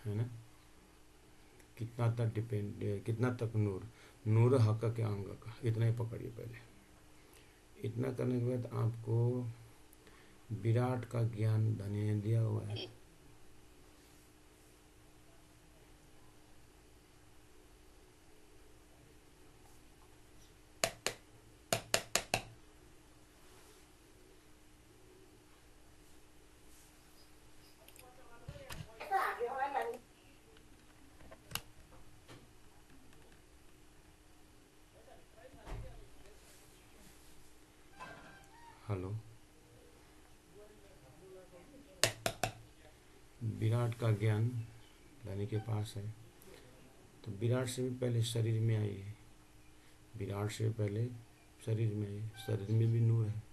है ना। कितना तक डिपेंड, कितना तक नूर, नूर हक के अंग का, इतना ही पकड़िए पहले। इतना करने के बाद आपको विराट का ज्ञान धनी दिया हुआ है। हेलो। विराट का ज्ञान धनी के पास है, तो विराट से भी पहले शरीर में आइए, विराट से पहले शरीर में आइए। शरीर में भी नूर है,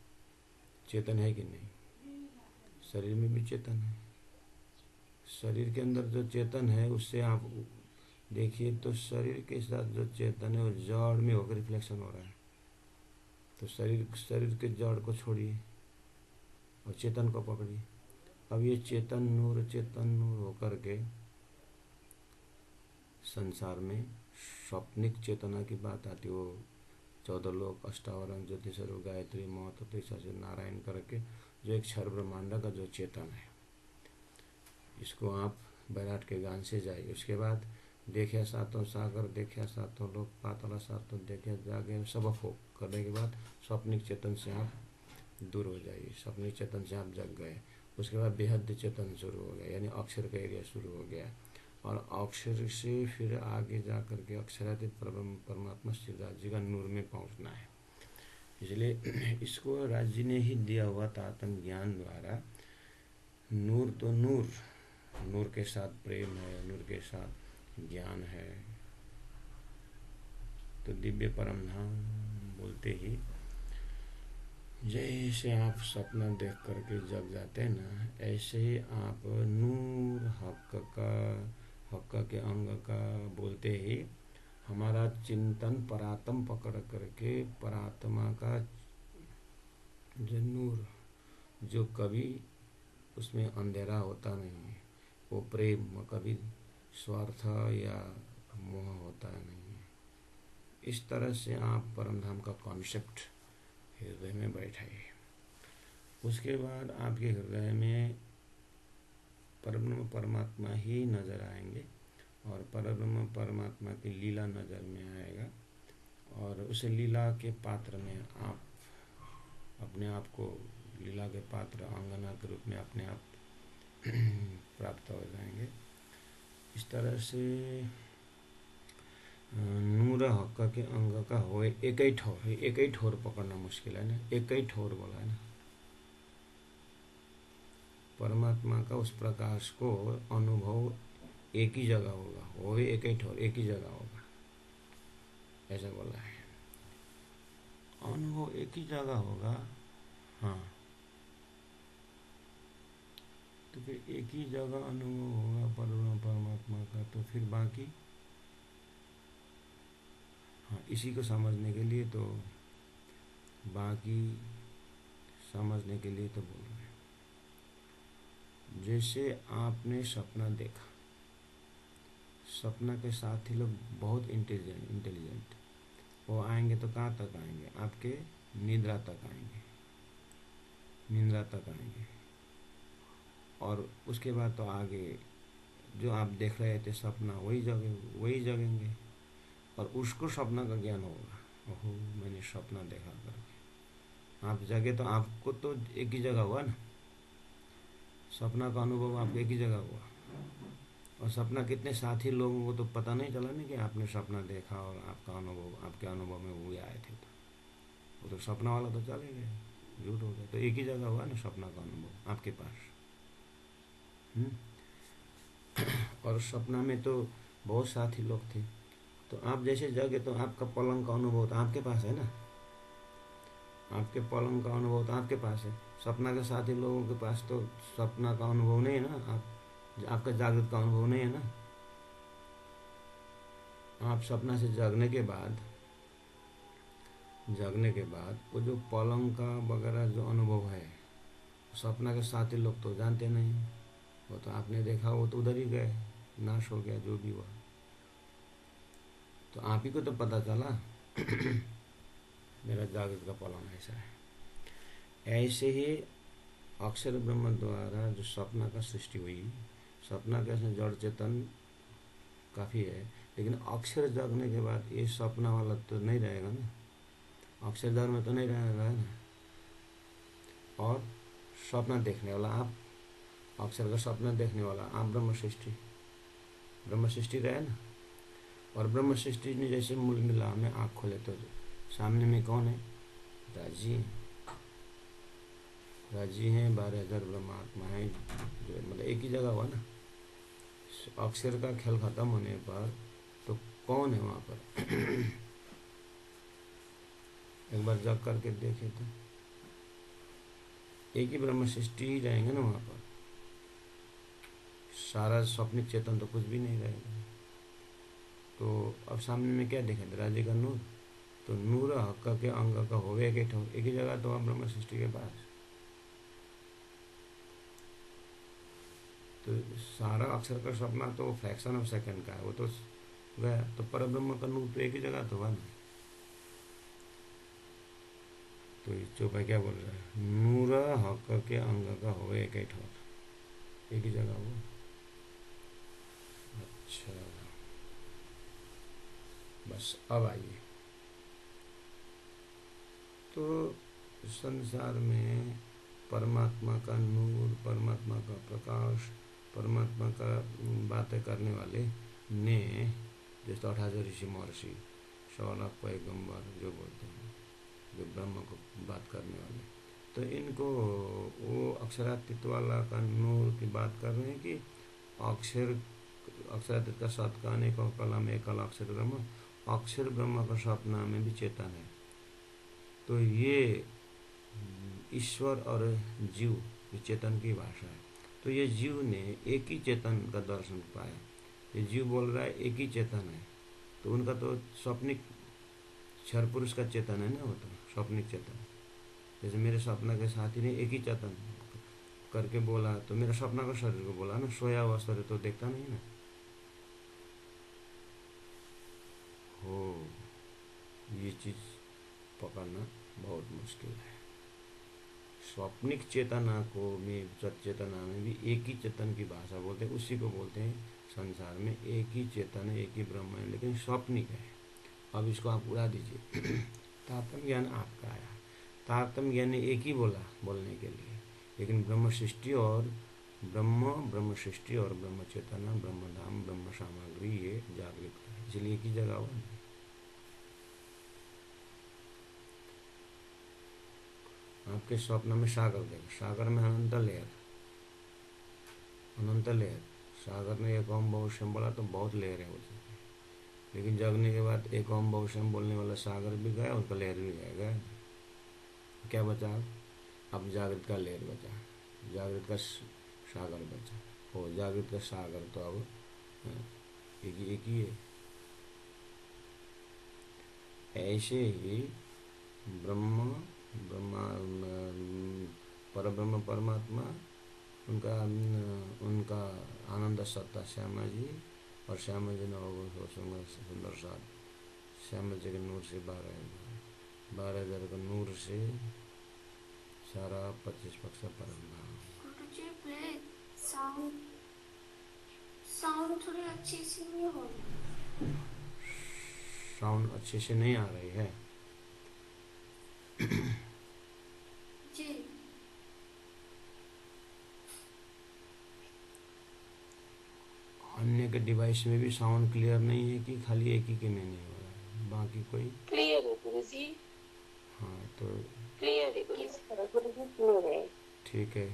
चेतन है कि नहीं? शरीर में भी चेतन है। शरीर के अंदर जो चेतन है उससे आप देखिए तो शरीर के साथ जो चेतन है वो जड़ में होकर रिफ्लेक्शन हो रहा है। तो शरीर के जड़ को छोड़िए और चेतन को पकड़िए। अब ये चेतन नूर होकर के संसार में स्वप्निक चेतना की बात आती है। वो 14 लोक, अष्टावरण, ज्योतिषर, गायत्री, महत्व, से नारायण करके जो एक क्षर ब्रह्मांड का जो चेतन है, इसको आप बैराट के गान से जाइए। उसके बाद देखे सातों सागर, देखे सातों लोक, पाताल सातों देखे जागे, सब हो करने के बाद स्वप्निक चेतन से आप दूर हो जाइए। स्वप्निक चेतन से आप जग गए। उसके बाद बेहद चेतन शुरू हो गया, यानी अक्षर का एरिया शुरू हो गया। और अक्षर से फिर आगे जा करके अक्षरातीत परमात्मा श्री राज्य का नूर में पहुंचना है। इसलिए इसको राज्य ने ही दिया हुआ था आत्म ज्ञान द्वारा। नूर तो नूर, नूर के साथ प्रेम है, नूर के साथ ज्ञान है। तो दिव्य परम धाम बोलते ही जैसे आप सपना देख करके जग जाते हैं ना, ऐसे ही आप नूर हक के अंग का बोलते ही हमारा चिंतन परात्म पकड़ करके परात्मा का जो नूर, जो कभी उसमें अंधेरा होता नहीं है, वो प्रेम कभी स्वार्थ या मोह होता नहीं है। इस तरह से आप परमधाम का कॉन्सेप्ट हृदय में बैठाइए। उसके बाद आपके हृदय में परब्रह्म परमात्मा ही नजर आएंगे और परब्रह्म परमात्मा की लीला नजर में आएगा। और उस लीला के पात्र में आप अपने आप को लीला के पात्र अंगना के रूप में अपने आप प्राप्त हो जाएंगे। इस तरह से नूर हक के अंग का हो एक ही ठोर पकड़ना मुश्किल है ना, एक ही ठोर बोला है ना। परमात्मा का उस प्रकाश को अनुभव एक ही जगह होगा, वो भी एक ही ठोर एक ही जगह होगा, ऐसा बोला है। अनुभव एक ही जगह होगा, हाँ। तो फिर एक ही जगह अनुभव होगा परमात्मा का, तो फिर बाकी, हाँ, इसी को समझने के लिए तो बाकी समझने के लिए तो बोल रहे हैं। जैसे आपने सपना देखा, सपना के साथ ही लोग बहुत इंटेलिजेंट वो आएंगे तो कहाँ तक आएंगे? आपके निद्रा तक आएंगे, निद्रा तक आएंगे। और उसके बाद तो आगे जो आप देख रहे थे सपना वही जगेंगे और उसको सपना का ज्ञान होगा। ओहो, मैंने सपना देखा करके आप जगे तो आपको तो एक ही जगह हुआ ना, सपना का अनुभव आपको एक ही जगह हुआ। और सपना कितने साथी लोगों को तो पता नहीं चला नहीं कि आपने सपना देखा और आपका अनुभव आपके अनुभव में वो आए थे। तो वो तो सपना वाला तो चले गए, झूठ हो गया। तो एक ही जगह हुआ ना सपना का अनुभव आपके पास। और सपना में तो बहुत साथी लोग थे, तो आप जैसे जगे तो आपका पलंग का अनुभव तो आपके पास है ना, आपके पलंग का अनुभव तो आपके पास है। सपना के साथी लोगों के पास तो सपना का अनुभव नहीं है ना, आपका जागृत का अनुभव नहीं है ना। आप सपना से जगने के बाद वो जो पलंग का वगैरह जो अनुभव है, सपना के साथी लोग तो जानते नहीं, वो तो आपने देखा वो तो उधर ही गए, नाश हो गया, जो भी हुआ। तो आप ही को तो पता चला मेरा जागृत का पलंग ऐसा है। ऐसे ही अक्षर ब्रह्म द्वारा जो सपना का सृष्टि हुई, सपना कैसे जड़ चेतन काफ़ी है, लेकिन अक्षर जगने के बाद ये सपना वाला तो नहीं रहेगा ना, अक्षर जग में तो नहीं रहेगा ना। और सपना देखने वाला आप, अक्षर का सपना देखने वाला आप, ब्रह्म सृष्टि रहे ना। और ब्रह्म सृष्टि ने जैसे मूल मिला में आँख खोले तो सामने में कौन है? राजी हैं 12,000 ब्रह्मात्मा है, जो मतलब एक ही जगह हुआ ना। अक्षर का खेल खत्म होने पर तो कौन है वहाँ पर? एक बार जग करके देखे तो एक ही ब्रह्म सृष्टि ही रहेंगे ना वहाँ पर। सारा स्वप्निक चेतन तो कुछ भी नहीं रहेगा। तो अब सामने में क्या देखें? राजी का नूर, तो नूर हक के अंग का होवे एक ही जगह तो ब्रह्म सृष्टि के पास। तो सारा अक्षर का सपना तो फ्रैक्शन ऑफ सेकंड का है, वो तो गया। तो पर ब्रह्म का नूर तो एक ही जगह तो हुआ ना। तो चौपाई क्या बोल रहा है? नूर हक के अंग का होवे एक ही जगह हो। अच्छा, बस अब आइए। तो संसार में परमात्मा का नूर, परमात्मा का प्रकाश, परमात्मा का बातें करने वाले ने, जैसे 28 ऋषि महर्षि, 100 लाख पैगंबर जो बोलते हैं, जो ब्रह्म को बात करने वाले, तो इनको वो अक्षरातीत वाला का नूर की बात कर रहे हैं कि अक्षरातीत का सत का अनेक कलम एकल अक्षर ब्रह्म, अक्षर ब्रह्म का सपना में भी चेतन है। तो ये ईश्वर और जीव ये चेतन की भाषा है। तो ये जीव ने एक ही चेतन का दर्शन पाया। ये जीव बोल रहा है एक ही चेतन है, तो उनका तो स्वप्निक क्षर पुरुष का चेतन है ना, वो तो स्वप्निक चेतन। जैसे मेरे सपना के साथी ने एक ही चेतन करके बोला, तो मेरा सपना का शरीर को बोला ना, सोया हुआ शरीर तो देखता नहीं ना। हो, ये चीज़ पकड़ना बहुत मुश्किल है। स्वप्निक चेतना को में, चेतना में भी एक ही चेतन की भाषा बोलते हैं, उसी को बोलते हैं संसार में एक ही चेतन है, एक ही ब्रह्म है, लेकिन स्वप्निक है। अब इसको आप उड़ा दीजिए। तारतम्य ज्ञान आपका आया, तारतम्य ज्ञान ने एक ही बोला बोलने के लिए, लेकिन ब्रह्म सृष्टि और ब्रह्म सृष्टि और ब्रह्म चेतना, ब्रह्म धाम, ब्रह्म सामग्री ये जागृत है, इसलिए एक ही जगह हुआ। आपके स्वप्न में सागर देगा, सागर में अनंत लेयर, सागर ने एक ओम बहुशम बोला तो बहुत लेयर है उसमें। लेकिन जगने के बाद एक ओम बहुशम बोलने वाला सागर भी गया, उसका लेयर भी गया। क्या बचा? अब जागृत का लेयर बचा, जागृत का सागर बचा। हो, जागृत का सागर तो अब एक ही है। ऐसे ही ब्रह्म ब्रह्मा परब्रह्म परमात्मा, उनका आनंद सत्ता श्यामा जी, और श्यामा जी ने हो सुंदर साथ श्यामा जी के नूर से 12,000 का नूर से सारा 25 पक्ष परम साउंड थोड़ी अच्छी सी नहीं हो रही। साउंड अच्छे से नहीं आ रही है। जी अन्य के डिवाइस में भी साउंड क्लियर नहीं है कि खाली एक ही के में नहीं हो रहा है, बाकी कोई क्लियर है गुरुजी, हाँ तो क्लियर है गुरुजी, क्लियर है। ठीक है।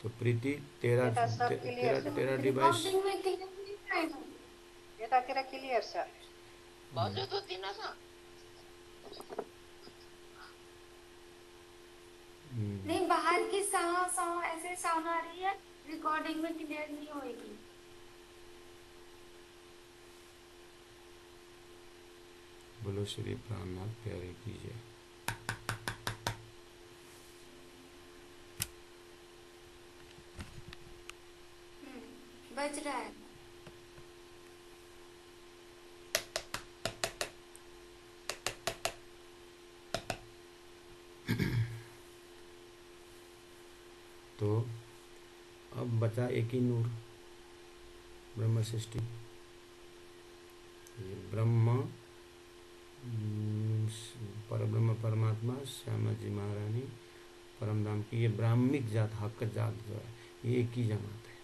तो प्रीति तेरा बेटा सब क्लियर तेरा सर, तेरा डिवाइस रिकॉर्डिंग में क्लियर नहीं आएगा बेटा, तेरा क्लियर सर। बाजू तो दिन ना नहीं, बाहर की साव साव ऐसे साउंड आ रही है, रिकॉर्डिंग में क्लियर नहीं होएगी। बोलो श्री प्राणनाथ प्यारे कीजिए। बज रहा है। तो अब बचा एक ही नूर, ब्रह्म सृष्टि। ये ब्रह्म, परब्रह्म परमात्मा, श्यामा जी महारानी, परम धाम की ये ब्राह्मिक जात, हक जात जो है, ये एक ही जमात है।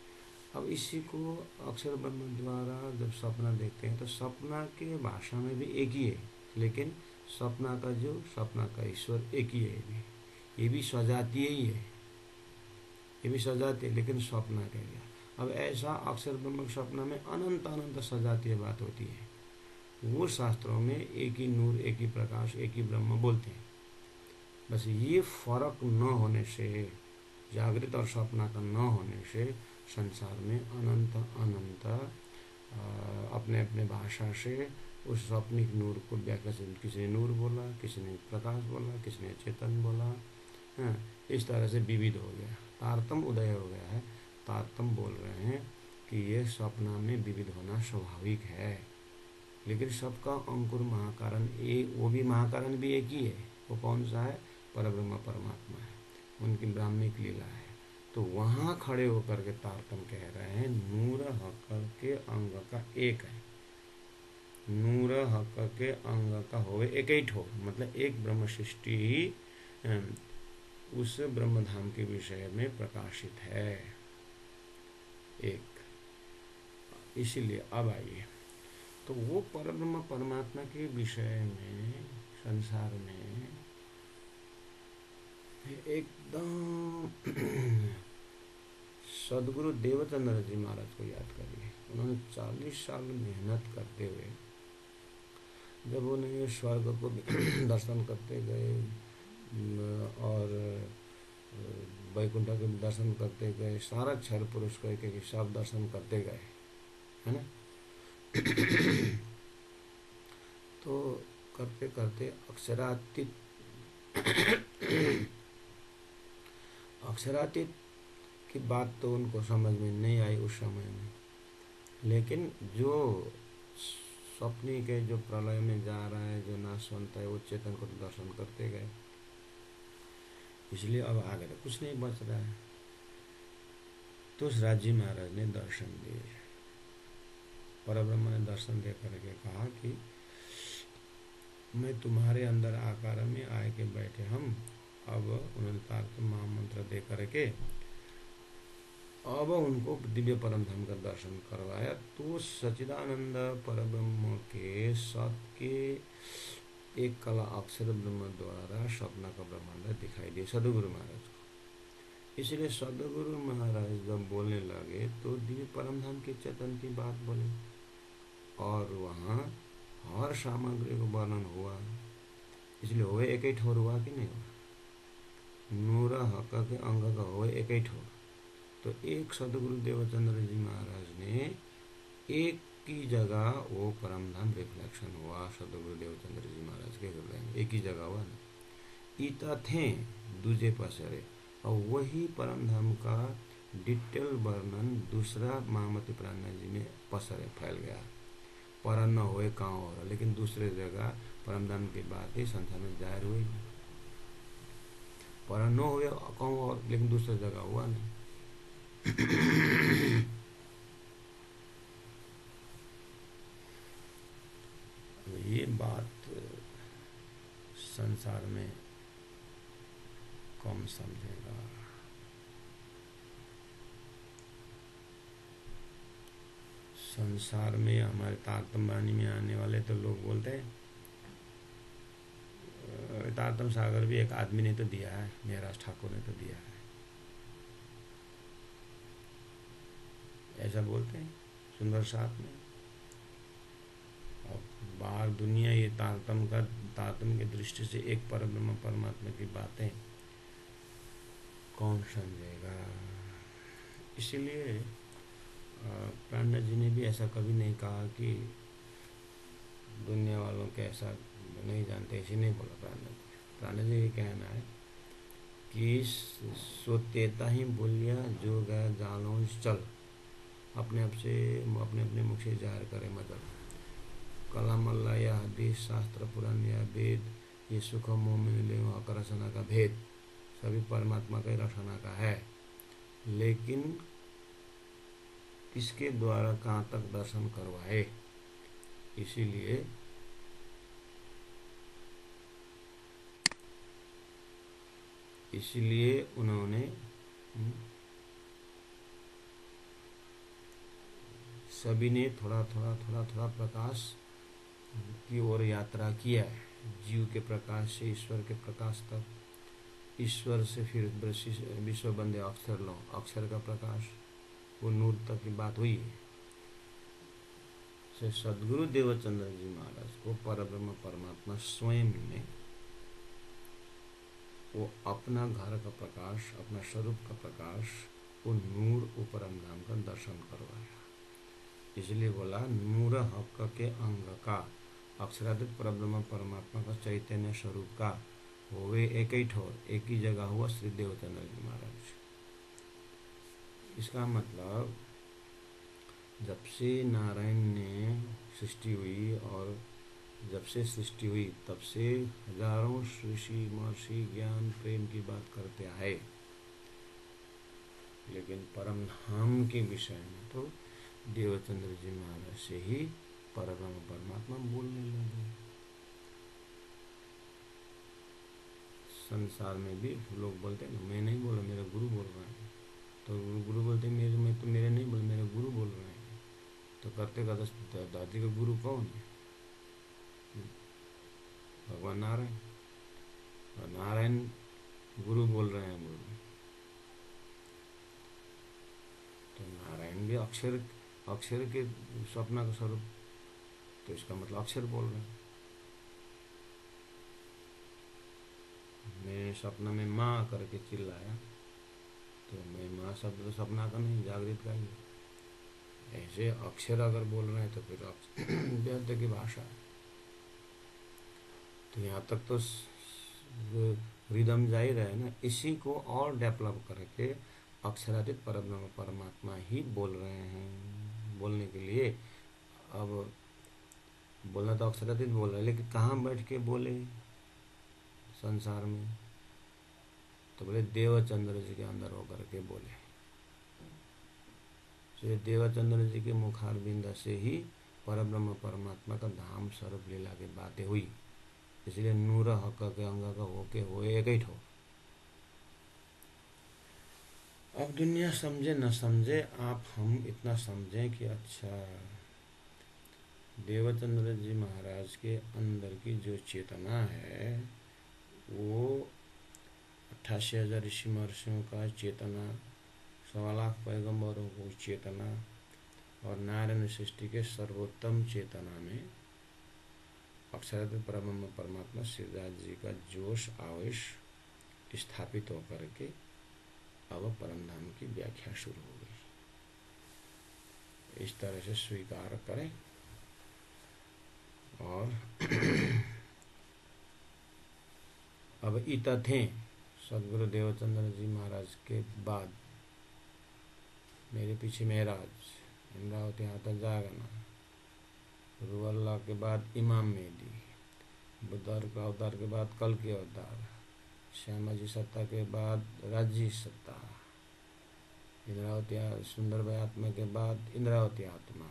अब इसी को अक्षर ब्रह्म द्वारा जब सपना देखते हैं तो सपना के भाषा में भी एक ही है, लेकिन सपना का जो सपना का ईश्वर एक ही है। ये भी स्वजातीय ही है, ये भी सजातीय, लेकिन स्वप्न कह गया। अब ऐसा अक्षर ब्रह्म सपना में अनंत अनंत सजातीय बात होती है। वो शास्त्रों में एक ही नूर, एक ही प्रकाश, एक ही ब्रह्म बोलते हैं। बस ये फर्क न होने से, जागृत और सपना का न होने से संसार में अनंत अनंत अपने अपने भाषा से उस स्वप्निक नूर को व्याख्या से, किसी ने नूर बोला, किसी ने प्रकाश बोला, किसी ने चेतन बोला, हाँ, इस तरह से विविध हो गया, तारतम उदय हो गया है। तारतम बोल रहे हैं कि ये स्वप्न में विविध होना स्वाभाविक है, लेकिन सबका अंकुर महाकारण एक, वो भी महाकारण भी एक ही है। वो कौन सा है? परब्रह्म परमात्मा है, उनकी ब्राह्मिक लीला है। तो वहाँ खड़े होकर के तारतम कह रहे हैं नूर हक के अंग का एक है, नूर हक के अंग का होवे एक ही ठो, मतलब एक ब्रह्म सृष्टि ही उस ब्रह्मधाम के विषय में प्रकाशित है, एक। इसीलिए अब आइए, तो वो परब्रह्म परमात्मा के विषय में संसार में एकदम सदगुरु देवचंद्र जी महाराज को याद करिए। उन्होंने 40 साल मेहनत करते हुए, जब उन्हें स्वर्ग को दर्शन करते गए और वैकुंठ के दर्शन करते गए, सारा क्षर पुरुष के सब दर्शन करते गए, है ना। तो करते करते अक्षरातीत की बात तो उनको समझ में नहीं आई उस समय में, लेकिन जो स्वप्नी के जो प्रलय में जा रहा है, जो नाशवंत है, वो चेतन को दर्शन करते गए। इसलिए अब आगे तो कुछ नहीं बच रहा है। तो राजी महाराज ने दर्शन दिए, परब्रह्म ने दर्शन दे करके कहा कि मैं तुम्हारे अंदर आकार में आए के बैठे हम। अब उन्होंने तारतम महामंत्र दे करके अब उनको दिव्य परम धाम का दर्शन करवाया। तो सच्चिदानंद परब्रह्म के सत के एक कला अक्षर ब्रह्म द्वारा स्वप्न का ब्रह्मांड दिखाई दिया सदगुरु महाराज को। इसलिए सदगुरु महाराज जब बोलने लगे तो दिव्य परम धाम के चेतन की बात बोले, और वहाँ हर सामग्री को वर्णन हुआ। इसलिए हुए एक ही ठोर हुआ कि नहीं हुआ? नूर हक के अंग का हुए एक ही ठोर। तो एक सदगुरु देवचंद्र जी महाराज ने एक की जगह वो परमधाम रिफ्लेक्शन हुआ सदगुरु देवचंद्र जी महाराज के हृदय में, एक ही जगह हुआ ना। ईता थे दूजे पसरे, और वही परमधाम का डिटेल वर्णन दूसरा महामती प्राणनाथ जी में पसरे फैल गया। पर न होए कहाँ हो रहा, लेकिन दूसरे जगह परमधाम की बात ही संसार में जाहिर हुई। पर न हुए कहाँ और, लेकिन दूसरे जगह हुआ नहीं। ये बात संसार में कम समझेगा। संसार में हमारे तारतम वाणी में आने वाले तो लोग बोलते हैं तारतम सागर भी एक आदमी ने तो दिया है, मेहराज ठाकुर ने तो दिया है, ऐसा बोलते हैं सुंदर साथ में। और बाहर दुनिया ये तारतम की दृष्टि से एक परब्रह्म परमात्मा की बातें कौन समझेगा। इसीलिए प्राणनाथ जी ने भी ऐसा कभी नहीं कहा कि दुनिया वालों के ऐसा नहीं जानते, ऐसे नहीं बोला प्राणनाथ जी। ये कहना है कि सोतेता ही बोलिया जो गया जालो चल, अपने आप से अपने अपने मुख से जाहिर करे मतलब। कलाम अल्लाह या हदीस शास्त्र पुराण या वेद, ये सुख मोह में ले रचना का भेद सभी परमात्मा का ही रचना का है। लेकिन किसके द्वारा कहाँ तक दर्शन करवाए। इसीलिए उन्होंने सभी ने थोड़ा थोड़ा प्रकाश की ओर यात्रा किया है। जीव के प्रकाश से ईश्वर के प्रकाश तक, ईश्वर से फिर विश्व बंदे अक्षर लो, अक्षर का प्रकाश वो नूर तक की बात हुई है। से सदगुरु देवचंद्र जी महाराज को परब्रह्म परमात्मा स्वयं ने वो अपना घर का प्रकाश, अपना स्वरूप का प्रकाश, वो नूर परम धाम का दर्शन करवाया। इसलिए बोला नूर हक के अंग का, अक्षराधित परब्रह्म परमात्मा का चैतन्य स्वरूप का होवे एक ही ठोर, एक ही जगह हुआ श्री देवचंद्र जी महाराज। इसका मतलब जब से नारायण ने सृष्टि हुई और जब से सृष्टि हुई तब से हजारों ऋषि महर्षि ज्ञान प्रेम की बात करते आए, लेकिन परम धाम के विषय में तो देवचंद्र जी महाराज से ही परब्रह्म परमात्मा बोलने लगे। संसार में भी लोग बोलते हैं मैं नहीं बोल रहा, मेरा गुरु बोल रहा है। तो गुरु बोलते मेरे नहीं बोल, मेरे गुरु बोल रहे हैं। तो करते करते दादी का गुरु कौन है? भगवान नारायण। और नारायण गुरु बोल रहे हैं गुरु, तो नारायण भी अक्षर के स्वप्न का स्वरूप, तो इसका मतलब अक्षर बोल रहे हैं। मैंने सपना में माँ करके चिल्लाया, तो मैं माँ शब्द तो सपना का नहीं, जागृत का ही। ऐसे अक्षर अगर बोल रहे हैं तो फिर वेद की भाषा है। तो यहाँ तक तो रिदम जा ही रहे ना। इसी को और डेवलप करके अक्षरातीत परब्रह्म परमात्मा ही बोल रहे हैं। बोलने के लिए अब बोलना तो अक्षरातीत बोल रहे हैं, लेकिन कहाँ बैठ के बोले संसार में? तो बोले देवचंद्र जी के अंदर होकर के बोले। तो देवचंद्र जी के मुखारबिंद से ही परब्रह्म परमात्मा का धाम स्वरूप लीला की बातें हुई। इसलिए नूर हक के अंग का होके होए एक ही ठो। अब दुनिया समझे न समझे, आप हम इतना समझें कि अच्छा देवचंद्र जी महाराज के अंदर की जो चेतना है वो 88,000 ऋषि महर्षियों का चेतना, 1.25 लाख पैगंबरों को चेतना और नारायण सृष्टि के सर्वोत्तम चेतना में अक्षराधित परब्रह्म परमात्मा शिवराज जी का जोश आवेश स्थापित होकर के अब परम धाम की व्याख्या शुरू हो गई। इस तरह से स्वीकार करें। और अब इत थे सदगुरु देवचंद्र जी महाराज के बाद मेरे पीछे महराज, इमरावती हाथ जागना, रुअल्लाह के बाद इमाम मेहदी, बुद्ध का अवतार के बाद कल के अवतार, श्यामा जी सत्ता के बाद राज्य सत्ता, इंद्रावती सुंदर भाई आत्मा के बाद इंद्रावती आत्मा,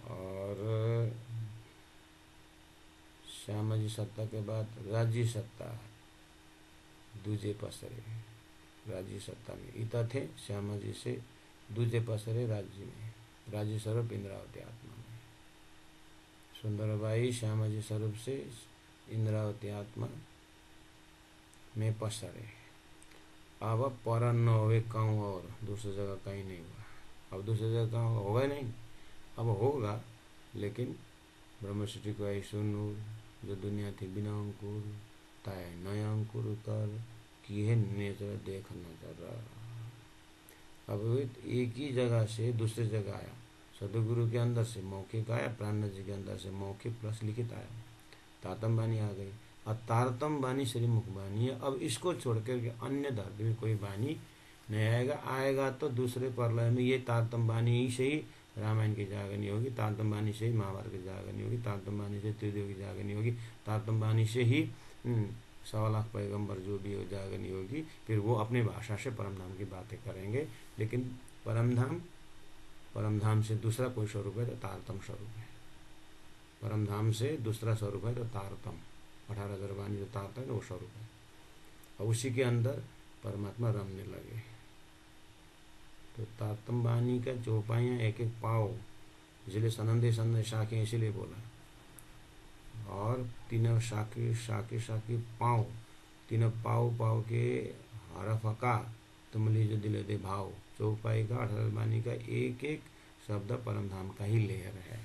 और श्यामा जी सत्ता के बाद राज्य सत्ता दूजे पसरे। राज्य सत्ता में ईता थे, श्यामा जी से दूजे पसरे राज्य में, राज्य स्वरूप इंद्रावती आत्मा में, सुंदर भाई श्यामा जी स्वरूप से इंद्रावती आत्मा में पसरे। अब पर न होवे कहूँ और दूसरी जगह कहीं नहीं हुआ। अब दूसरी जगह कहाँ होगा नहीं, अब होगा, लेकिन ब्रह्म सृष्टि को ऐसो नूर जो दुनिया थी बिना अंकुर, ताय नया अंकुर कर की है नेत्र देख नजर। अब एक ही जगह से दूसरी जगह आया, सदगुरु के अंदर से मौखिक आया, प्राण जी के अंदर से मौखिक प्लस लिखित आया, तातम बानी आ गई। अब तारतम बानी श्रीमुख बानी है। अब इसको छोड़ कर अन्य धर्म में कोई बानी नहीं आएगा। आएगा तो दूसरे प्रलय में ये तारतम बानी ही से ही रामायण की जागरणी होगी, तारतम बानी से ही महाभारत की जागरणी होगी, तारतम बानी से त्रिदेव की जागरणी होगी, तारतम बानी से ही 1.25 लाख पैगंबर जो भी हो जाएगा नहीं होगी, फिर वो अपने भाषा से परमधाम की बातें करेंगे। लेकिन परमधाम परमधाम से दूसरा कोई स्वरूप है तो तारतम स्वरूप है। परमधाम से दूसरा स्वरूप है तो तारतम, 18,000 वाणी जो तारतम है वो स्वरूप है, और उसी के अंदर परमात्मा रमने लगे। तो तारतम वाणी का चौपाइयाँ एक एक पाव, इसलिए सनंदे सनंदे शाखे इसीलिए बोला, और तीनों शाखे शाखे शाखे पाँव, तीनों पाव पाव के हरफका तुम लीजो दिले दे भाव। चौपाई का 18 वाणी का एक एक शब्द परमधाम का ही लेयर है।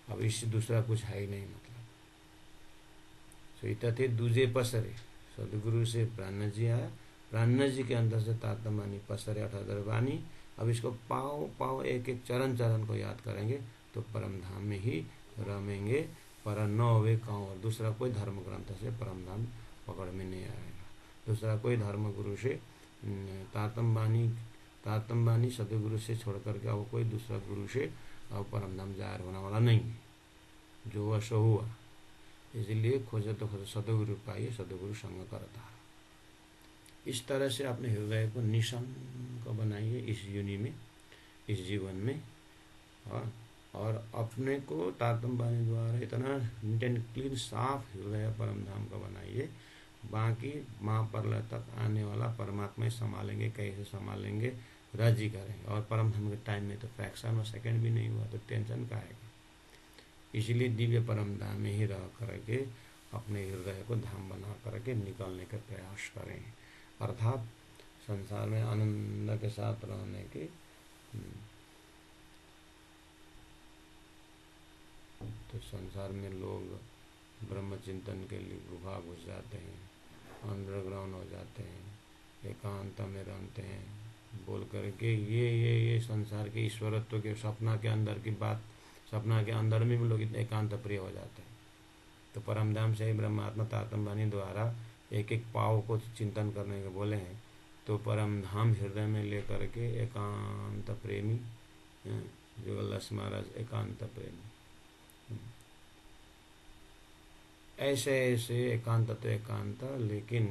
अब इससे दूसरा कुछ है ही नहीं। मतलब सो थे दूजे पसरे, सदगुरु से प्राण जी आया, प्राण जी के अंदर से तारतम वाणी पसरे 18 वाणी। अब इसको पाव पाव एक एक चरण चरण को याद करेंगे तो परमधाम में ही रमेंगे। पर न होवे कहूँ, और दूसरा कोई धर्म ग्रंथ से परमधाम पकड़ में नहीं आएगा। दूसरा कोई धर्म गुरु से तारतम वाणी सदगुरु से छोड़ करके अब कोई दूसरा गुरु से अब परमधाम जाहिर होने वाला नहीं है। जो हुआ सो हुआ। इसलिए खोजे तो खोजे सदगुरु पाइए, सदगुरु संग करता। इस तरह से अपने हृदय को निशंक बनाइए इस योनि में, इस जीवन में, और अपने को तारतम वाणी द्वारा इतना नीट एंड क्लीन साफ हृदय परमधाम का बनाइए। बाकी महाप्रलय तक आने वाला परमात्मा संभालेंगे। कैसे संभालेंगे? राजी करेंगे। और परमधाम के टाइम में तो फ्रैक्शन ऑफ सेकेंड भी नहीं हुआ तो टेंशन का है। इसलिए दिव्य परमधाम में ही रह करके अपने हृदय को धाम बना करके निकलने का प्रयास करें, अर्थात संसार में आनंद के साथ रहने के। तो संसार में लोग ब्रह्म चिंतन के लिए गुफा घुस जाते हैं, अंडरग्राउंड हो जाते हैं, एकांत में रहते हैं, बोल करके ये संसार के ईश्वरत्व के सपना के अंदर की बात, सपना के अंदर में भी लोग एकांत प्रिय हो जाते हैं। तो परमधाम से ही ब्रह्मात्मा तारतम वाणी द्वारा एक एक पाव को चिंतन करने के बोले हैं। तो परमधाम हृदय में लेकर के एकांत प्रेमी, जो लक्ष्मण महाराज एकांत प्रेमी, ऐसे ऐसे एकांत तो एकांत, लेकिन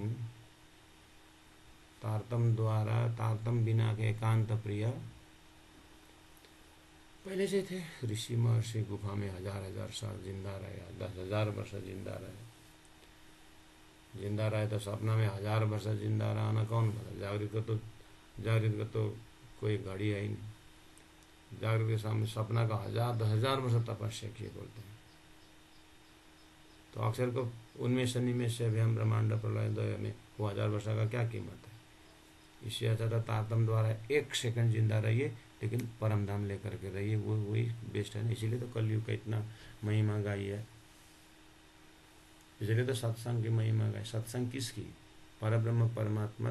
तारतम द्वारा, तारतम बिना के एकांत प्रिय पहले से थे। ऋषि महर्षि गुफा में 1000 साल जिंदा रहे, 10,000 वर्ष जिंदा रहे। जिंदा रहे तो सपना में 1000 वर्ष जिंदा रहना कौन बोला? जागृत का तो कोई घड़ी है ही नहीं। जागृत के सामने सपना का 1000 वर्ष तपस्या किए बोलते हैं। तो अक्षर को उनमें से निमेष से अभियान ब्रह्मांड प्रलय द्वय में वो 1000 वर्ष का क्या कीमत है? इससे अच्छा था तारतम द्वारा 1 सेकंड जिंदा रहिए, लेकिन परमधाम लेकर के रहिए, वो वही बेस्ट है ना। इसीलिए तो कलयुग का इतना महिमा गाई है, इसलिए तो सत्संग की महिमा गाई। सत्संग किसकी? परब्रह्म परमात्मा,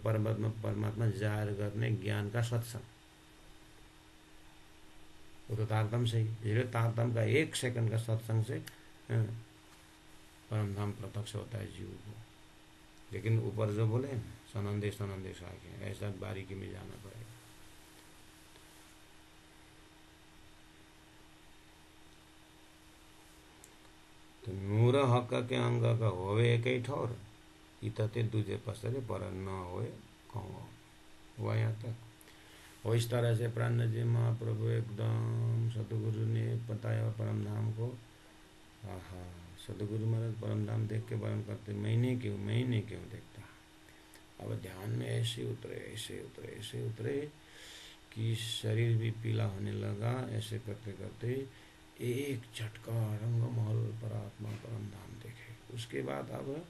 परब्रह्म परमात्मा जाहिर करने ज्ञान का सत्संग, वो तो तारतम से ही। इसलिए तारतम का 1 सेकंड का सत्संग से परमधाम प्रत्यक्ष होता है जीव को। लेकिन ऊपर जो बोले सनंदे सनंदे शाखे, ऐसा बारीकी में जाना पड़ेगा। तो नूर हक के अंग का होवे एक ही ठौर, इतते दूजे पसरे पर न होए कहूँ। हुआ यहाँ तक। और इस तरह से प्राण जी महाप्रभु एकदम सतगुरु ने बताया परमधाम को। आहा, सतगुरु महाराज परमधाम देख के वर्णन करते, मैंने क्यों देखता। अब ध्यान में ऐसे उतरे कि शरीर भी पीला होने लगा। ऐसे करते करते एक झटका रंगमहल पर आत्मा परमधाम देखे। उसके बाद अब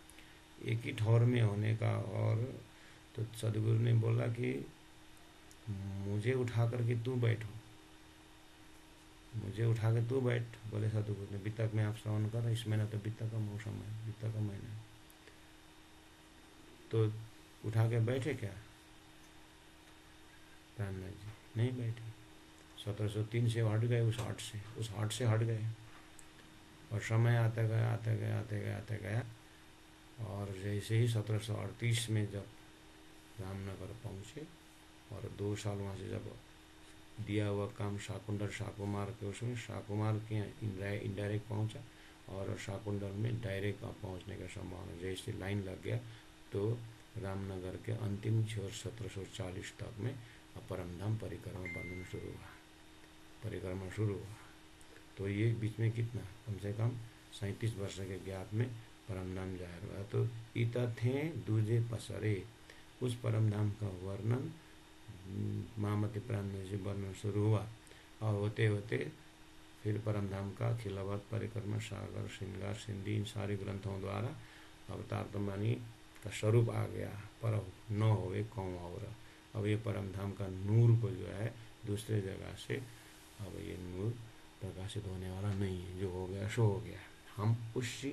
एक ही ठौर में होने का। और तो सदगुरु ने बोला कि मुझे उठा करके तू बैठो, मुझे उठा के तू बैठ। बोले सदगुरु ने, बितक में आप श्रवण कर, इस महीना तो बितक का मौसम है, बितक का महीना, तो उठा के बैठे क्या? प्राणनाथ जी नहीं बैठे। 1703 से हट गए, उस हाट से हट गए। और समय आते गया। और जैसे ही 1738 में जब रामनगर पहुँचे और 2 साल वहाँ से जब दिया हुआ काम शाकुंडर शाकुमार के, उसमें शाकुमार के इनडायरेक्ट पहुँचा, और शाकुंडल में डायरेक्ट आप पहुँचने का संभावना। जैसे लाइन लग गया तो रामनगर के अंतिम छोर 1740 तक में परमधाम परिक्रमा वर्णन शुरू हुआ, परिक्रमा शुरू हुआ। तो ये बीच में कितना, कम से कम 37 वर्ष के गैप में परमधाम जाहिर हुआ। तो इता थे दूजे पसरे, उस परमधाम का वर्णन महामती प्राण से वर्णन शुरू हुआ और होते होते फिर परमधाम का खिलावत परिक्रमा सागर श्रृंगार सिंधी इन सारे ग्रंथों द्वारा अवतार तमानी का स्वरूप आ गया। पर न होवे कौन और, अब ये परमधाम का नूर को जो है दूसरे जगह से अब ये नूर प्रकाशित होने वाला नहीं है, जो हो गया सो हो गया। हम उसी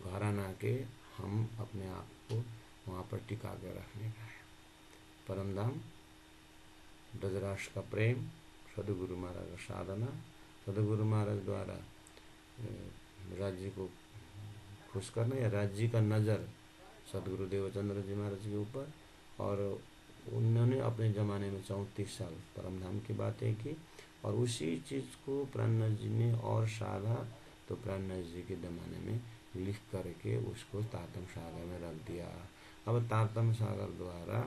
घराना के हम अपने आप को वहाँ पर टिका कर रखने का है। परमधाम ब्रजराज का प्रेम, सदगुरु महाराज का साधना, सदगुरु महाराज द्वारा राज्य को खुश करना या राज्य का नज़र सदगुरु देवचंद्र जी महाराज के ऊपर। और उन्होंने अपने ज़माने में 34 साल परमधाम की बातें की और उसी चीज़ को प्राणनाथ जी ने और साधा। तो प्राणनाथ जी के ज़माने में लिख करके उसको तारतम सागर में रख दिया। अब तारतम सागर द्वारा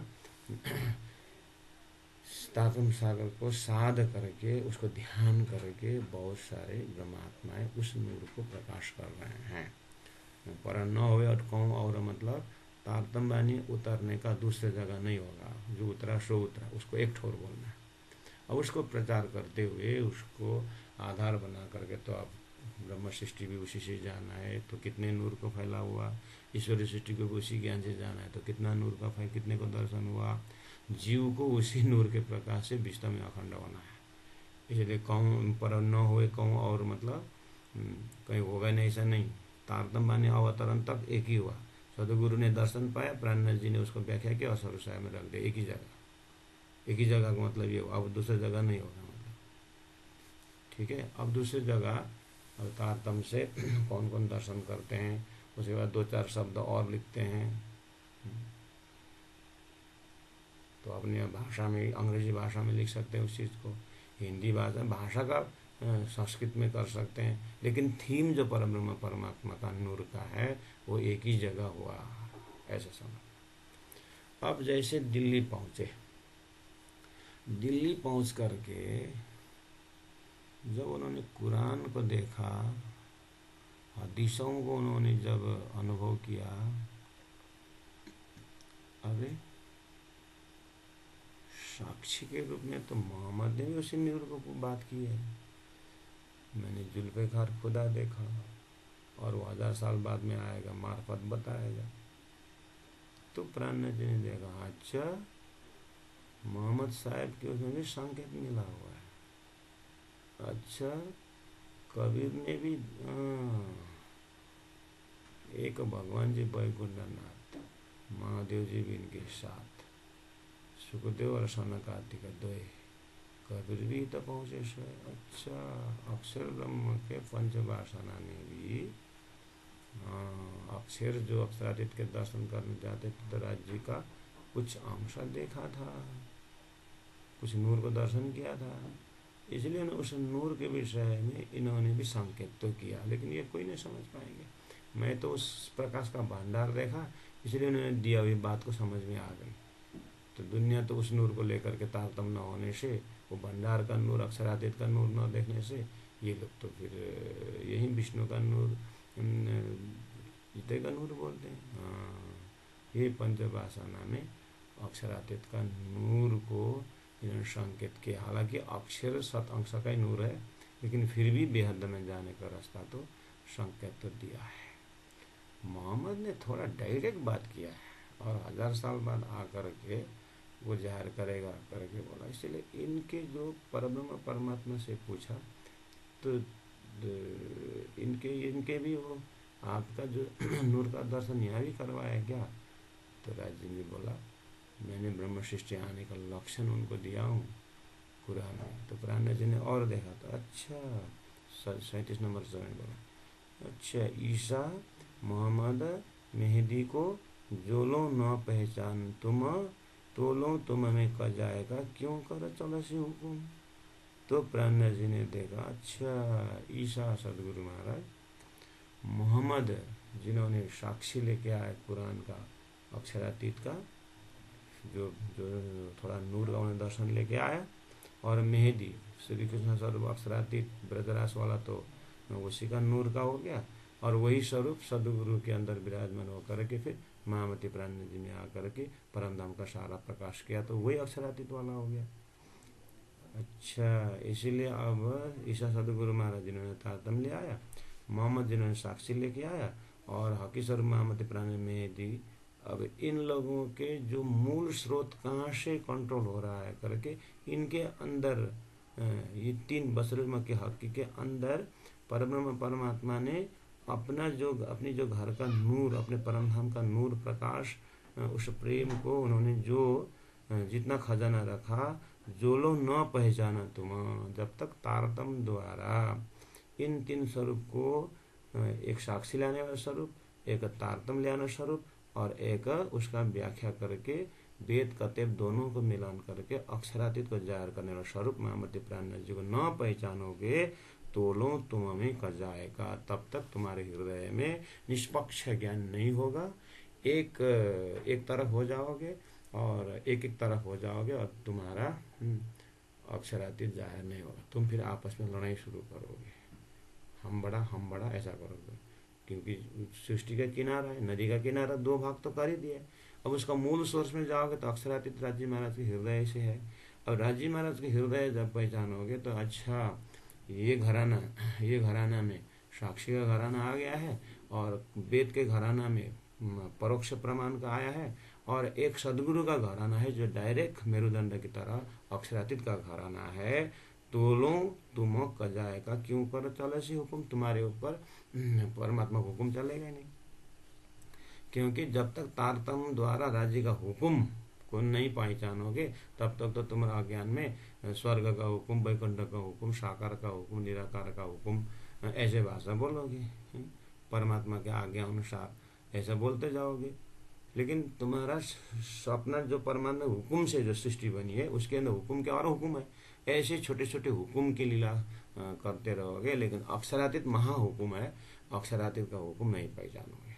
तारतम सागर को साध करके उसको ध्यान करके बहुत सारे ब्रह्मात्माएं उस नूर को प्रकाश कर रहे हैं। पर न हो और कौन और मतलब तारतम वाणी उतरने का दूसरे जगह नहीं होगा, जो उतरा सो उतरा, उसको एक ठोर बोलना है। अब उसको प्रचार करते हुए उसको आधार बना करके, तो अब ब्रह्म सृष्टि भी उसी से जाना है तो कितने नूर को फैला हुआ, ईश्वरीय सृष्टि को भी उसी ज्ञान से जाना है तो कितना नूर का फैल, कितने को दर्शन हुआ। जीव को उसी नूर के प्रकाश से विश्व में अखंड होना है। इसलिए कहूँ पर न होए कहूँ और मतलब कहीं होगा नहीं, ऐसा नहीं। तारतम माने अवतरण तक एक ही हुआ। सदगुरु ने दर्शन पाया, प्राणनाथ जी ने उसको व्याख्या किया और सर्वसाय में रख दिया एक ही जगह। एक ही जगह का मतलब ये हुआ, अब दूसरी जगह नहीं होगा मतलब, ठीक है। अब दूसरी जगह तारतम से कौन कौन दर्शन करते हैं, उसके बाद 2-4 शब्द और लिखते हैं। तो अपनी भाषा में, अंग्रेजी भाषा में लिख सकते हैं उस चीज़ को, हिंदी भाषा का संस्कृत में कर सकते हैं, लेकिन थीम जो परब्रह्म परमात्मा का नूर का है वो एक ही जगह हुआ, ऐसा समझ। अब जैसे दिल्ली पहुँचे, दिल्ली पहुँच करके जब उन्होंने कुरान को देखा, हदीसों को उन्होंने जब अनुभव किया, अरे साक्षी के रूप में तो मोहम्मद ने भी उसी नूर को बात की है। मैंने जुल्फ़िकार खुदा देखा और वो 1000 साल बाद में आएगा, मार्फत बताएगा। तो प्राणनाथ जी ने देखा, अच्छा मोहम्मद साहब के उसमें भी संकेत मिला हुआ है। अच्छा कबीर ने भी एक भगवान जी वैकुंठनाथ महादेव जी भी इनके साथ, सुखदेव और सनकादिक द्वय, कबीर भी तो पहुँचे सो। अच्छा अक्षर ब्रह्म के पंचवासना में भी अक्षर जो अक्षरातीत के दर्शन करने जाते थे तो राज्य का कुछ अंश देखा था, कुछ नूर को दर्शन किया था। इसलिए उस नूर के विषय में इन्होंने भी संकेत तो किया, लेकिन ये कोई नहीं समझ पाएंगे। मैं तो उस प्रकाश का भंडार देखा, इसलिए उन्होंने दिया हुई बात को समझ में आ गई। तो दुनिया तो उस नूर को लेकर के तारतम न होने से, वो भंडार का नूर अक्षरातीत का नूर न देखने से, ये लोग तो फिर यही विष्णु का नूर गीते का नूर बोलते हैं। ये पंचवासना में अक्षरातीत का नूर को इन्होंने संकेत किया। हालांकि अक्षर सत अंश का ही नूर है, लेकिन फिर भी बेहद में जाने का रास्ता तो संकेत तो दिया है। मोहम्मद ने थोड़ा डायरेक्ट बात किया है और 1000 साल बाद आकर के वो जाहिर करेगा करके बोला। इसलिए इनके जो परब्रह्म परमात्मा से पूछा तो इनके भी वो आपका जो नूर का दर्शन यहाँ भी करवाया क्या? तो राजी ने बोला मैंने ब्रह्म सृष्टि आने का लक्षण उनको दिया हूँ कुरान में। तो प्राणनाथ जी ने और देखा तो अच्छा 37 नंबर से बोला, अच्छा ईसा मोहम्मद मेहदी को जो लो न पहचान तुम तो लो तुम हमें क जाएगा क्यों कर चलो से हुकुम। तो प्राणनाथ जी ने देखा, अच्छा ईसा सदगुरु महाराज मोहम्मद जिन्होंने साक्षी लेके आए कुरान का, अक्षरातीत का, जो जो थोड़ा नूर का उन्हें दर्शन लेके आया, और मेहदी श्री कृष्ण स्वरूप अक्षरातीत ब्रजरास वाला तो उसी का नूर का हो गया, और वही स्वरूप सदगुरु के अंदर विराजमान होकर के फिर महामती प्राणनाथ जी ने आकर के परमधाम का सारा प्रकाश किया, तो वही अक्षरातीत वाला हो गया। अच्छा, इसीलिए अब ईसा सदगुरु महाराज जिन्होंने तारतम ले आया, मोहम्मद जिन्होंने साक्षी लेके आया, और हकी स्वरूप महामती प्राणनाथ मेहदी, अब इन लोगों के जो मूल स्रोत कहाँ से कंट्रोल हो रहा है करके इनके अंदर ये तीन बसरुमा के हकी के अंदर परब्रह्म परमात्मा ने अपनी जो घर का नूर, अपने परमधाम का नूर प्रकाश, उस प्रेम को उन्होंने जो जितना खजाना रखा, जो लोग न पहचाना तुम, जब तक तारतम द्वारा इन तीन स्वरूप को, एक साक्षी लाने वाला स्वरूप, एक तारतम ले आना स्वरूप, और एक उसका व्याख्या करके वेद कतेब दोनों को मिलान करके अक्षरातीत को जाहिर करने वाला स्वरूप महामती प्राणनाथ जी को न पहचानोगे तो लो तुम हमें कर जाएगा, तब तक तुम्हारे हृदय में निष्पक्ष ज्ञान नहीं होगा। एक तरफ हो जाओगे और एक तरफ हो जाओगे, और तुम्हारा अक्षरातीत जाहिर नहीं होगा। तुम फिर आपस में लड़ाई शुरू करोगे, हम बड़ा ऐसा करोगे, क्योंकि सृष्टि का किनारा है, नदी का किनारा, दो भाग तो कर ही दिया। अब उसका मूल सोर्स में जाओगे तो अक्षरातीत राजी महाराज के हृदय से है। अब राजी महाराज के हृदय जब पहचानोगे तो अच्छा ये घराना में साक्षी का घराना आ गया है, और वेद के घराना में परोक्ष प्रमाण का आया है, और एक सदगुरु का घराना है जो डायरेक्ट मेरुदंड की तरह अक्षरातीत का घराना है। तो लो तुम कजाए का क्यों कर चले सी हुक्म, तुम्हारे ऊपर परमात्मा का हुक्म चलेगा नहीं, क्योंकि जब तक तारतम द्वारा राज्य का हुक्म को नहीं पहचानोगे तब तक तो तुम्हारा ज्ञान में स्वर्ग का हुक्म, वैकुंठ का हुक्म, साकार का हुक्म, निराकार का हुक्म ऐसे भाषा बोलोगे, परमात्मा के आज्ञा अनुसार ऐसा बोलते जाओगे। लेकिन तुम्हारा अपना जो परमात्मा हुक्म से जो सृष्टि बनी है उसके अंदर हुक्म के और हुक्म है, ऐसे छोटे छोटे हुक्म की लीला करते रहोगे, लेकिन अक्षरातीत महाहुक्म है, अक्षरातीत का हुक्म नहीं पहचानोगे।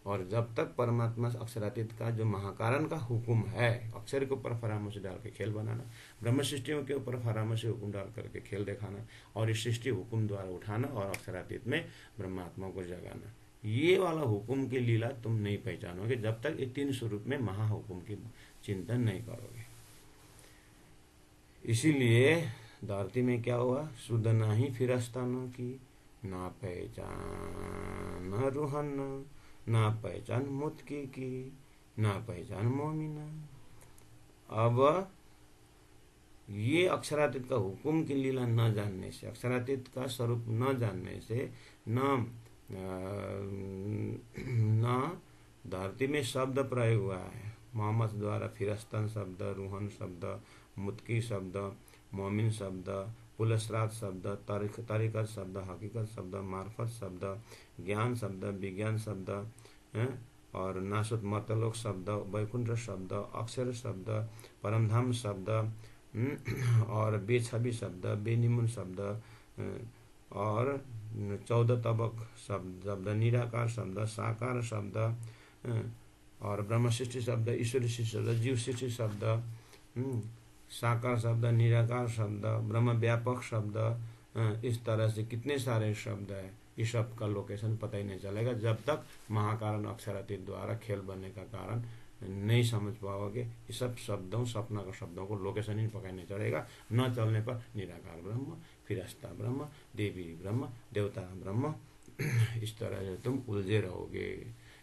और जब तक परमात्मा अक्षरातीत का जो महाकारण का हुक्म है, अक्षर के ऊपर फरामोश डाल के खेल बनाना, ब्रह्म सृष्टियों के ऊपर फरामोश हुक्म डाल करके खेल दिखाना, और इस सृष्टि हुक्म द्वारा उठाना और अक्षरातीत में ब्रह्मात्मा को जगाना, ये वाला हुक्म की लीला तुम नहीं पहचानोगे जब तक ये तीन स्वरूप में महाहुक्म की चिंतन नहीं करोगे। इसीलिए धरती में क्या हुआ, शुद्ध नहीं फिरस्तानों की, ना पहचान रूहन, ना पहचान मुत्की की, ना पहचान मोमिना। अब ये अक्षरातीत का हुक्म की लीला न जानने से, अक्षरातीत का स्वरूप न जानने से, न धरती में शब्द प्रयोग हुआ है मोहम्मद द्वारा, फिरस्तान शब्द, रूहन शब्द, मुत्की शब्द, मोमिन शब्द, पुलसरात शब्द, तरीकत शब्द, हकीकत शब्द, मार्फत शब्द, ज्ञान शब्द, विज्ञान शब्द, और नासुत मतलोक शब्द, वैकुंठ शब्द, अक्षर शब्द, परमधाम शब्द, और बेछवि शब्द, बेनिमुन शब्द, और 14 तबक शब्द, निराकार शब्द, साकार शब्द, और ब्रह्म सृष्टि शब्द, ईश्वरी सृष्टि शब्द, जीव सृष्टि शब्द, साकार शब्द, निराकार शब्द, ब्रह्म व्यापक शब्द, इस तरह से कितने सारे शब्द है। इस शब्द का लोकेशन पता ही नहीं चलेगा जब तक महाकारण अक्षरातीत द्वारा खेल बनने का कारण नहीं समझ पाओगे। इस सब शब्दों, सपना का शब्दों को लोकेशन ही पता नहीं चलेगा। न चलने पर निराकार ब्रह्म, फिरस्ता ब्रह्म, देवी ब्रह्म, देवता ब्रह्म, इस तरह से तुम उलझे रहोगे।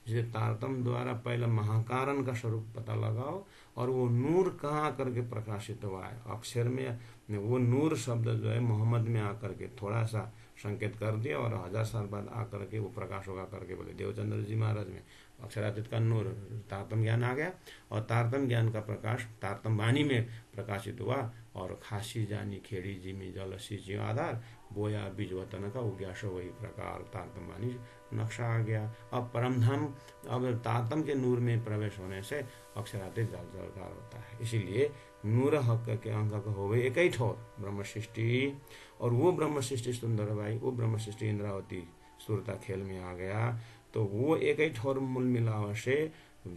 इसलिए तारतम द्वारा पहले महाकारण का स्वरूप पता लगाओ, और वो नूर कहाँ करके प्रकाशित हुआ है अक्षर में, वो नूर शब्द जो है मोहम्मद में आकर के थोड़ा सा संकेत कर दिया, और 1000 साल बाद आकर के वो प्रकाश होगा करके बोले देवचंद्र जी महाराज में, अक्षरातीत का नूर तारतम ज्ञान आ गया, और तारतम ज्ञान का प्रकाश तारतम वाणी में प्रकाशित हुआ, और खासी जानी खेड़ी जिमी जल सिंचियो आधार, बोया बीज वतन का उग्यासो वही प्रकार तारतम वाणी नक्शा आ गया। अब परमधाम, अब तारतम के नूर में प्रवेश होने से अक्षरातीत जलकार होता है। इसीलिए नूर हक के अंक हो गए एक ही ठोर ब्रह्म सृष्टि, और वो ब्रह्म सृष्टि सुंदर भाई, वो ब्रह्म सृष्टि इंद्रावती सुरता खेल में आ गया। तो वो एक ही ठोर मूल मिलाव से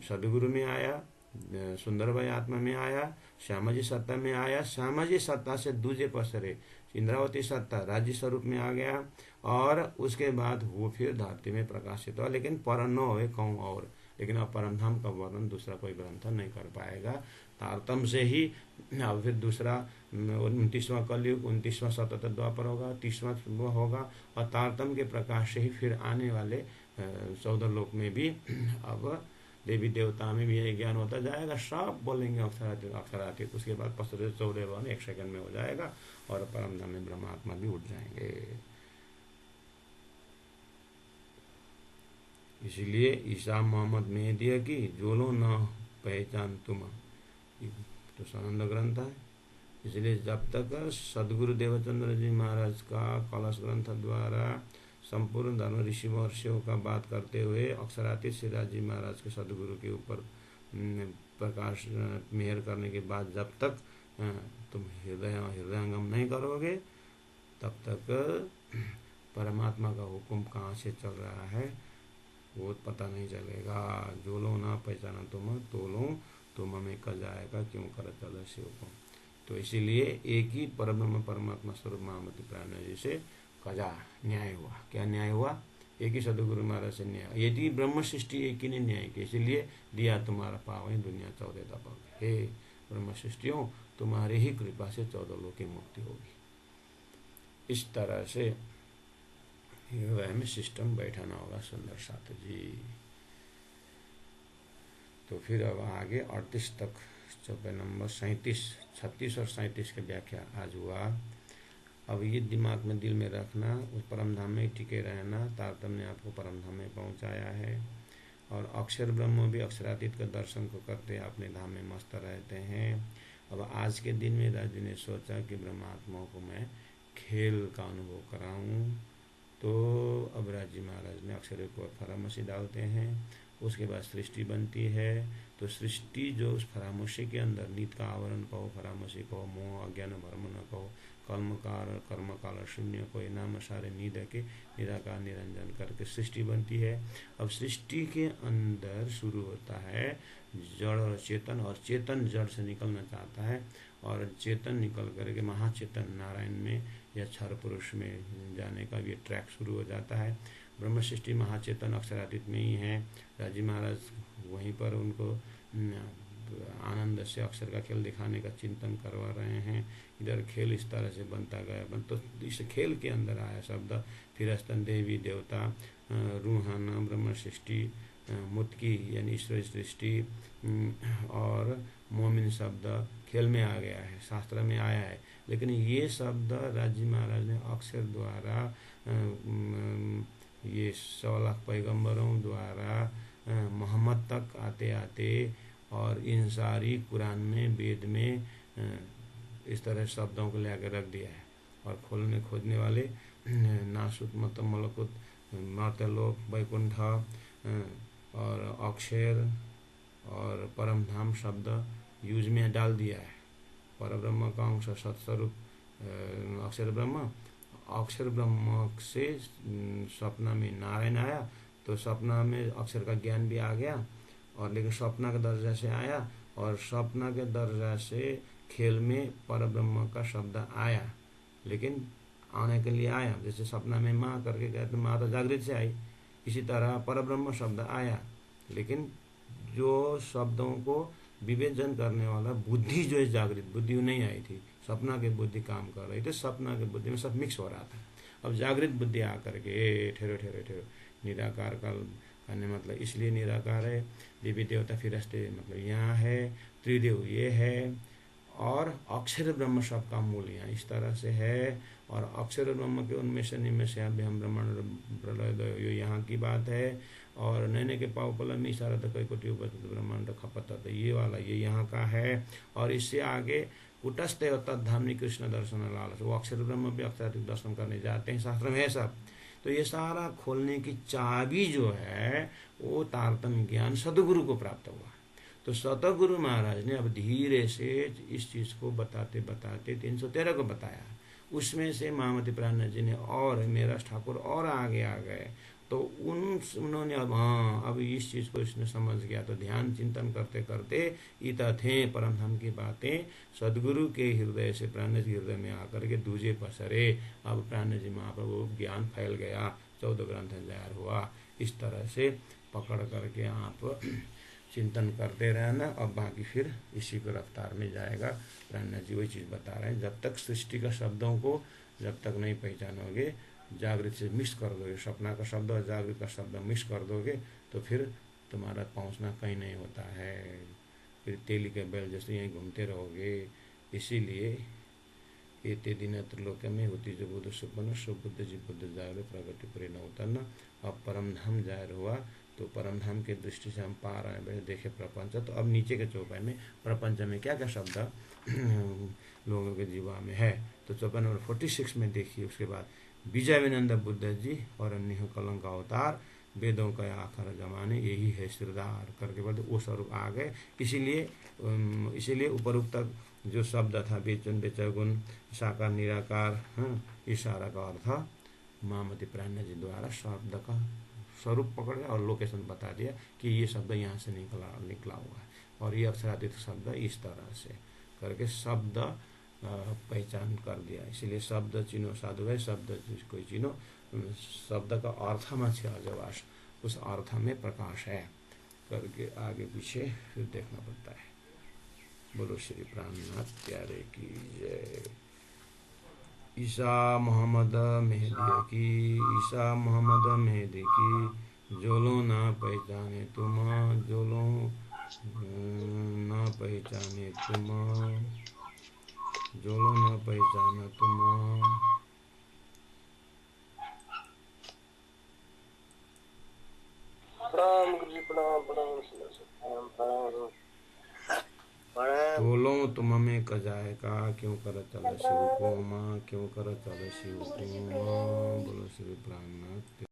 सदगुरु में आया, सुंदर भाई आत्मा में आया, श्यामाजी सत्ता में आया, श्यामाजी सत्ता से दूजे पसरे इंद्रावती सत्ता राज्य स्वरूप में आ गया, और उसके बाद वो फिर धरती में प्रकाशित हुआ। लेकिन पर न हो कहूँ और, लेकिन अब परमधाम का वर्णन दूसरा कोई ग्रंथ नहीं कर पाएगा। तारतम से ही अब फिर दूसरा 29वां कलयुग, 29वां सतत द्वापर होगा, 30वां वो होगा, और तारतम के प्रकाश से ही फिर आने वाले 14 लोक में भी अब देवी देवता में भी यही ज्ञान होता जाएगा। सब बोलेंगे अक्षरातीत अक्षरातीत, उसके बाद 14 भवन 1 सेकंड में हो जाएगा, और परमधाम में ब्रह्मात्मा भी उठ जाएंगे। इसीलिए ईसा मोहम्मद मेहदी की जोलो न पहचान तुम, तो सानंद ग्रंथ है। इसलिए जब तक सदगुरु देवचंद्र जी महाराज का कलश ग्रंथ द्वारा संपूर्ण धर्म ऋषि महर्षियों का बात करते हुए अक्षरातीत सिराज जी महाराज के सदगुरु के ऊपर प्रकाश मेहर करने के बाद जब तक तुम हृदयंगम नहीं करोगे, तब तक परमात्मा का हुक्म कहाँ से चल रहा है वो पता नहीं चलेगा। जो लो ना पहचाना तुम तो लो तुम हमें कल जाएगा क्यों कर चल शिव को। तो इसीलिए एक ही परब्रह्म परमात्मा स्वरूप महामती प्राण जी से कजा न्याय हुआ। क्या न्याय हुआ? एक ही सदगुरु महाराज से न्याय। यदि ब्रह्म सृष्टि एक ही ने न्याय की, इसीलिए दिया तुम्हारा पावे दुनिया 14 दबा। हे ब्रह्म सृष्टियों, तुम्हारी ही कृपा से 14 लोक की मुक्ति होगी। इस तरह से हृदय में सिस्टम बैठाना होगा सुंदर साथ जी। तो फिर अब आगे 38 तक चौपे नंबर 37, 36 और 37 की व्याख्या आज हुआ। अब ये दिमाग में दिल में रखना, उस परमधाम में टिके रहना। तारतम्य ने आपको परमधाम में पहुंचाया है, और अक्षर ब्रह्म भी अक्षरातीत का दर्शन को करते अपने धाम में मस्त रहते हैं। अब आज के दिन में राजू ने सोचा कि ब्रह्मात्माओं को मैं खेल का अनुभव कराऊं, तो अब राजी महाराज ने अक्षर को फरामोशी डालते हैं। उसके बाद सृष्टि बनती है। तो सृष्टि जो उस फरामोशी के अंदर नीत का आवरण कहो, फरामोशी कहो, मोह अज्ञान भ्रम न कहो, कर्म काल शून्य कोई नाम सारे नीद के निराकार निरंजन करके सृष्टि बनती है। अब सृष्टि के अंदर शुरू होता है जड़ और चेतन, और चेतन जड़ से निकलना चाहता है, और चेतन निकल करके महाचेतन नारायण में या क्षर पुरुष में जाने का ये ट्रैक शुरू हो जाता है। ब्रह्म सृष्टि महाचेतन अक्षरातीत में ही है। राजी महाराज वहीं पर उनको आनंद से अक्षर का खेल दिखाने का चिंतन करवा रहे हैं। इधर खेल इस तरह से बनता गया, तो इस खेल के अंदर आया शब्द फिर स्तन देवी देवता रूहाना ब्रह्म सृष्टि मुत्की यानी ईश्वर सृष्टि और मोमिन शब्द खेल में आ गया है, शास्त्र में आया है। लेकिन ये शब्द राजी महाराज ने अक्षर द्वारा ये 100 लाख पैगंबरों द्वारा मोहम्मद तक आते आते और इन सारी कुरान में वेद में इस तरह शब्दों को लेकर रख दिया है। और खोजने वाले नासुत मत मलकुत मातलोक वैकुंठ और अक्षर और परमधाम शब्द यूज में डाल दिया है। परब्रह्म का अंश सत्स्वरूप अक्षर ब्रह्म से सपना में नारायण आया, तो सपना में अक्षर का ज्ञान भी आ गया, और लेकिन सपना के दर्जा से आया, और सपना के दर्जा से खेल में परब्रह्म का शब्द आया, लेकिन आने के लिए आया। जैसे सपना में माँ करके गया तो माँ तो जागृत से आई, इसी तरह परब्रह्म शब्द आया, लेकिन जो शब्दों को विवेचन करने वाला बुद्धि जो है जागृत बुद्धि नहीं आई थी, सपना की बुद्धि काम कर रही थी, सपना की बुद्धि में सब मिक्स हो रहा था। अब जागृत बुद्धि आकर के ठहरो निराकार का कहने मतलब इसलिए निराकार है। देवी देवता फिरस्ते मतलब यहाँ है, त्रिदेव ये है, और अक्षर ब्रह्म सब का मूल यहाँ इस तरह से है। और अक्षर ब्रह्म के उनमें से निमेश हम ब्रह्मांड प्रलय यहाँ की बात है। और नैने के पावपल में इशारा तो कई कोटि ब्रह्मांड खपत, तो ये वाला ये यहाँ का है। और इससे आगे कुटस्थ तत्धामनी कृष्ण दर्शन लाल, वो अक्षर ब्रह्म भी अक्षर दर्शन करने जाते हैं, शास्त्र में है सब। तो ये सारा खोलने की चाबी जो है वो तारतम्य ज्ञान सदगुरु को प्राप्त हुआ। तो सतगुरु महाराज ने अब धीरे से इस चीज को बताते बताते 313 को बताया। उसमें से महामती प्राण जी ने और मेरा ठाकुर और आगे आ गए। तो उन्होंने अब हाँ अब इस चीज को इसने समझ गया। तो ध्यान चिंतन करते करते ईता थे परम धाम की बातें सदगुरु के हृदय से प्राण जी हृदय में आकर के दूजे पसरे। अब प्राण जी महाप्रभु ज्ञान फैल गया, 14 ग्रंथ तैयार हुआ। इस तरह से पकड़ करके आप चिंतन करते रहना। अब बाकी फिर इसी को रफ्तार में जाएगा। प्राण जी वही चीज़ बता रहे हैं, जब तक सृष्टि का शब्दों को जब तक नहीं पहचानोगे, जागृत से मिस कर दोगे, सपना का शब्द और जागृत का शब्द मिस कर दोगे, तो फिर तुम्हारा पहुंचना कहीं नहीं होता है। फिर तेली के बैल जैसे यहीं घूमते रहोगे। इसीलिए एते दिन त्रिलोक में होती जो बुद्ध सुपन्न सुबुद्ध जी बुद्ध जागृ प्रगति पूरे न उतरना। अब परम धाम जाहिर हुआ। तो परम धाम के दृष्टि से हम पा रहे हैं, देखे प्रपंच। तो अब नीचे के चौपाई में प्रपंच में क्या क्या शब्द लोगों के जीवा में है, तो चौपाई नंबर 46 में देखिए। उसके बाद विजय विनंद बुद्ध जी और अन्य कलंक अवतार, वेदों का आखिर जमाने यही है सिरदार करके बोलते वो स्वरूप आ गए। इसीलिए उपरोक्त जो शब्द था बेचन बेचगुण साकार निराकार, इशारा का अर्थ महामती प्राण जी द्वारा शब्द का स्वरूप पकड़ गया और लोकेशन बता दिया कि ये शब्द यहाँ से निकला हुआ है और ये अक्षरातीत शब्द इस तरह से करके शब्द पहचान कर दिया। इसलिए शब्द चिन्हो साधु है, शब्द कोई चिन्हो, शब्द का अर्थ में अजवास, उस अर्थ में प्रकाश है करके आगे पीछे फिर देखना पड़ता है। बोलो श्री प्राणनाथ प्यारे की जय। ईसा मोहम्मद मेहदी की, ईसा मोहम्मद मेहदी की, जो लो ना पहचाने तुम, जो लो ना पहचाने तुम, जो लो ना पहचाना तुम। प्रणाम गुरु जी, प्रणाम प्रणाम प्रणाम। बोलो तुम में कजाए का, क्यों कर चल शिव को माँ, क्यों कर चल शिव को माँ। बोलो श्री प्राणनाथ।